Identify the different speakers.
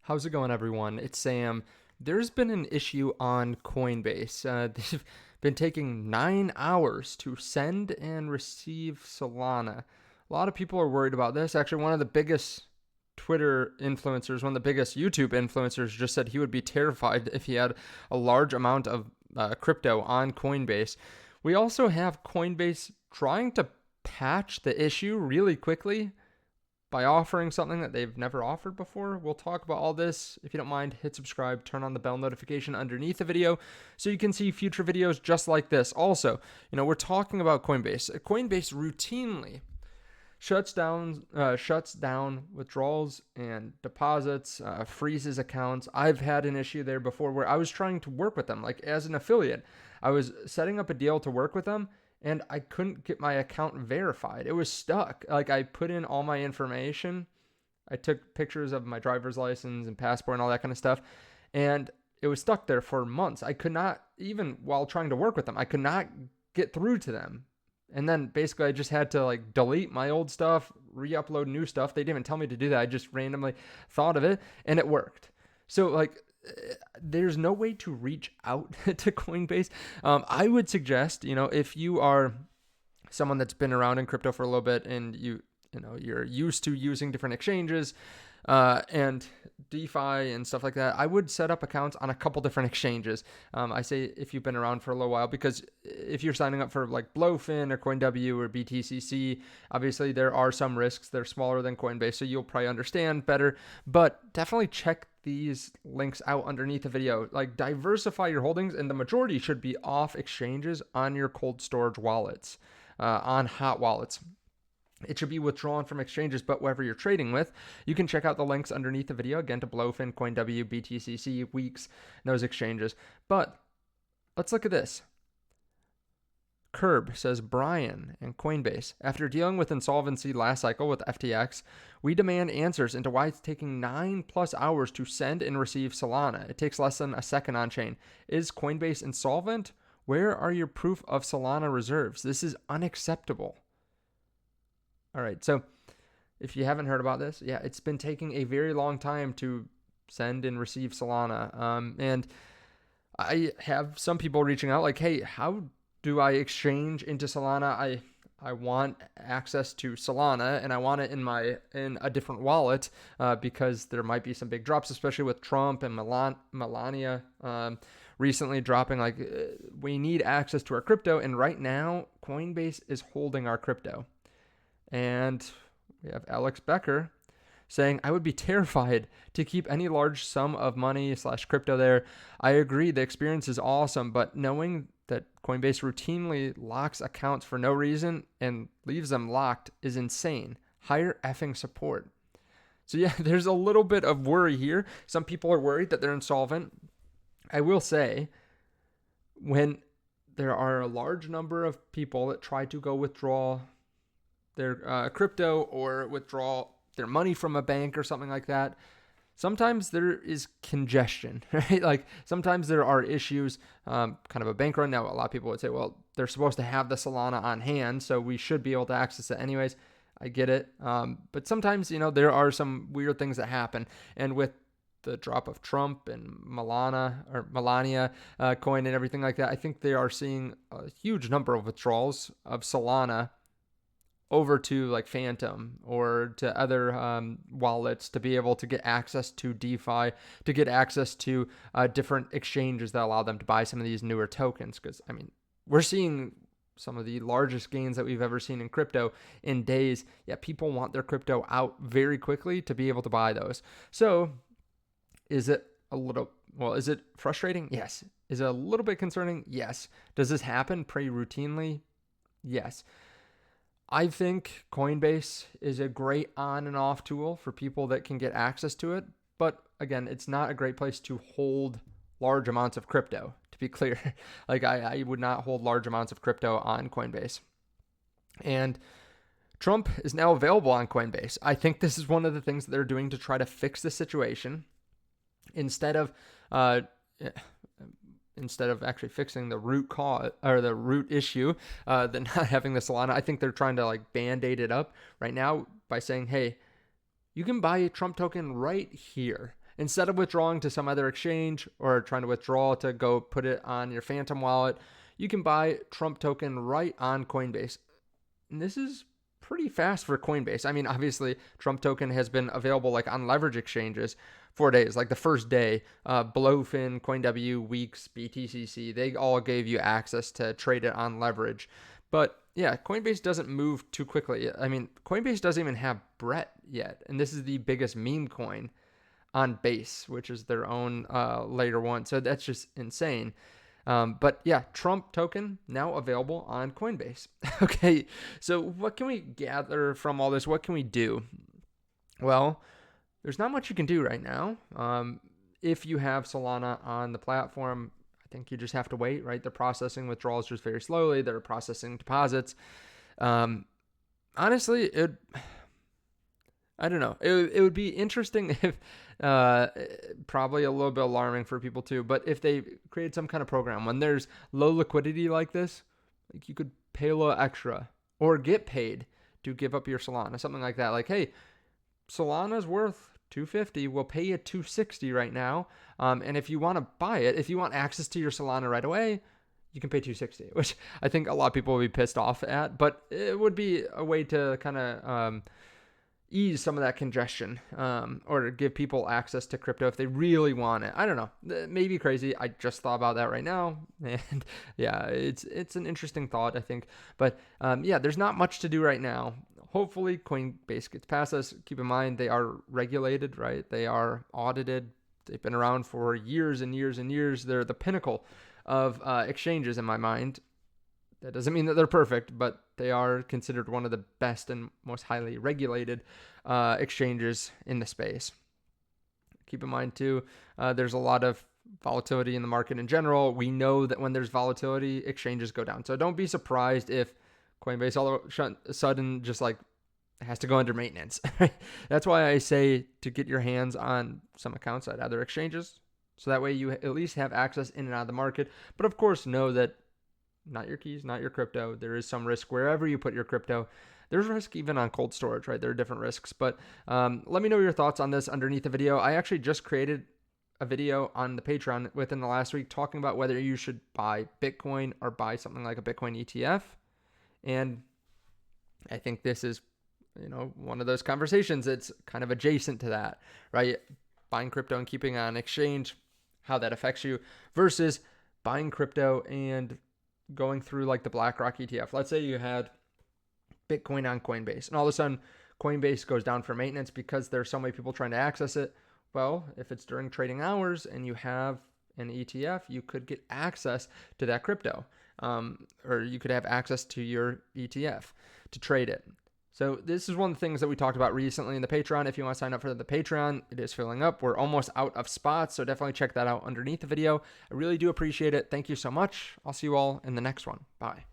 Speaker 1: How's it going, everyone? It's Sam. There's been an issue on Coinbase. They've been taking 9 hours to send and receive Solana. A lot of people are worried about this. Actually, one of the biggest Twitter influencers, one of the biggest YouTube influencers, just said he would be terrified if he had a large amount of crypto on Coinbase. We also have Coinbase trying to patch the issue really quickly by offering something that they've never offered before. We'll talk about all this. If you don't mind, hit subscribe, turn on the bell notification underneath the video so you can see future videos just like this. Also, we're talking about Coinbase. Coinbase routinely shuts down withdrawals and deposits, freezes accounts. I've had an issue there before where I was trying to work with them, like as an affiliate. I was setting up a deal to work with them, and I couldn't get my account verified. It was stuck. Like, I put in all my information. I took pictures of my driver's license and passport and all that kind of stuff, and it was stuck there for months. I could not, even while trying to work with them, I could not get through to them. And then basically I just had to delete my old stuff, re-upload new stuff. They didn't even tell me to do that. I just randomly thought of it, and it worked. So there's no way to reach out to Coinbase. I would suggest, if you are someone that's been around in crypto for a little bit and you're used to using different exchanges and DeFi and stuff like that, I would set up accounts on a couple different exchanges. I say if you've been around for a little while, because if you're signing up for like Blofin or CoinW or BTCC, obviously there are some risks. They're smaller than Coinbase, so you'll probably understand better, but definitely check these links out underneath the video. Diversify your holdings, and the majority should be off exchanges on your cold storage wallets, on hot wallets. It should be withdrawn from exchanges, but wherever you're trading with, you can check out the links underneath the video, again, to Blofin, CoinW, BTCC, WEEX, those exchanges. But let's look at this. Curb says, Brian and Coinbase, after dealing with insolvency last cycle with FTX, we demand answers into why it's taking 9+ hours to send and receive Solana. It takes less than a second on chain. Is Coinbase insolvent? Where are your proof of Solana reserves? This is unacceptable. All right, so if you haven't heard about this, yeah, it's been taking a very long time to send and receive Solana. And I have some people reaching out like, hey, how do I exchange into Solana? I want access to Solana, and I want it in a different wallet because there might be some big drops, especially with Trump and Melania recently dropping. We need access to our crypto, and right now Coinbase is holding our crypto. And we have Alex Becker saying, I would be terrified to keep any large sum of money / crypto there. I agree, the experience is awesome, but knowing that Coinbase routinely locks accounts for no reason and leaves them locked is insane. Hire effing support. So yeah, there's a little bit of worry here. Some people are worried that they're insolvent. I will say, when there are a large number of people that try to go withdraw their crypto or withdraw their money from a bank or something like that, sometimes there is congestion, right? Sometimes there are issues, kind of a bank run. Now, a lot of people would say, well, they're supposed to have the Solana on hand, so we should be able to access it anyways. I get it. But sometimes, there are some weird things that happen. And with the drop of Trump and Melania coin and everything like that, I think they are seeing a huge number of withdrawals of Solana over to Phantom or to other wallets to be able to get access to DeFi, to get access to different exchanges that allow them to buy some of these newer tokens. Because, we're seeing some of the largest gains that we've ever seen in crypto in days. Yeah, people want their crypto out very quickly to be able to buy those. So is it is it frustrating? Yes. Is it a little bit concerning? Yes. Does this happen pretty routinely? Yes. I think Coinbase is a great on and off tool for people that can get access to it. But again, it's not a great place to hold large amounts of crypto, to be clear. I would not hold large amounts of crypto on Coinbase. And Trump is now available on Coinbase. I think this is one of the things that they're doing to try to fix the situation. Instead of actually fixing the root cause or the root issue, than not having the Solana, I think they're trying to band-aid it up right now by saying, hey, you can buy a Trump token right here. Instead of withdrawing to some other exchange or trying to withdraw to go put it on your Phantom wallet, you can buy Trump token right on Coinbase. And this is pretty fast for Coinbase. I mean, obviously, Trump token has been available like on leverage exchanges 4 days, like the first day. Blofin, CoinW, WEEX, BTCC, they all gave you access to trade it on leverage. But yeah, Coinbase doesn't move too quickly. I mean, Coinbase doesn't even have Brett yet, and this is the biggest meme coin on Base, which is their own layer one. So that's just insane. But yeah, Trump token now available on Coinbase. Okay, so what can we gather from all this? What can we do? Well, there's not much you can do right now. If you have Solana on the platform, I think you just have to wait, right? They're processing withdrawals just very slowly. They're processing deposits. Honestly, I don't know. It would be interesting if, probably a little bit alarming for people too, but if they create some kind of program when there's low liquidity like this, like you could pay a little extra or get paid to give up your Solana, something like that. Like, hey, Solana's worth $250. We'll pay you $260 right now. And if you want to buy it, if you want access to your Solana right away, you can pay $260, which I think a lot of people will be pissed off at, but it would be a way to kind of, ease some of that congestion, or to give people access to crypto if they really want it. I don't know. It may be crazy. I just thought about that right now. And yeah, it's an interesting thought, I think. But yeah, there's not much to do right now. Hopefully Coinbase gets past us. Keep in mind, they are regulated, right? They are audited. They've been around for years and years and years. They're the pinnacle of exchanges in my mind. That doesn't mean that they're perfect, but they are considered one of the best and most highly regulated exchanges in the space. Keep in mind, too, there's a lot of volatility in the market in general. We know that when there's volatility, exchanges go down. So don't be surprised if Coinbase all of a sudden just like has to go under maintenance. That's why I say to get your hands on some accounts at other exchanges. So that way you at least have access in and out of the market. But of course, know that not your keys, not your crypto. There is some risk wherever you put your crypto. There's risk even on cold storage, right? There are different risks. But let me know your thoughts on this underneath the video. I actually just created a video on the Patreon within the last week talking about whether you should buy Bitcoin or buy something like a Bitcoin ETF. And I think this is, one of those conversations that's kind of adjacent to that, right? Buying crypto and keeping on exchange, how that affects you versus buying crypto and going through like the BlackRock ETF. Let's say you had Bitcoin on Coinbase and all of a sudden Coinbase goes down for maintenance because there's so many people trying to access it. Well, if it's during trading hours and you have an ETF, you could get access to that crypto, or you could have access to your ETF to trade it. So this is one of the things that we talked about recently in the Patreon. If you want to sign up for the Patreon, it is filling up. We're almost out of spots, so definitely check that out underneath the video. I really do appreciate it. Thank you so much. I'll see you all in the next one. Bye.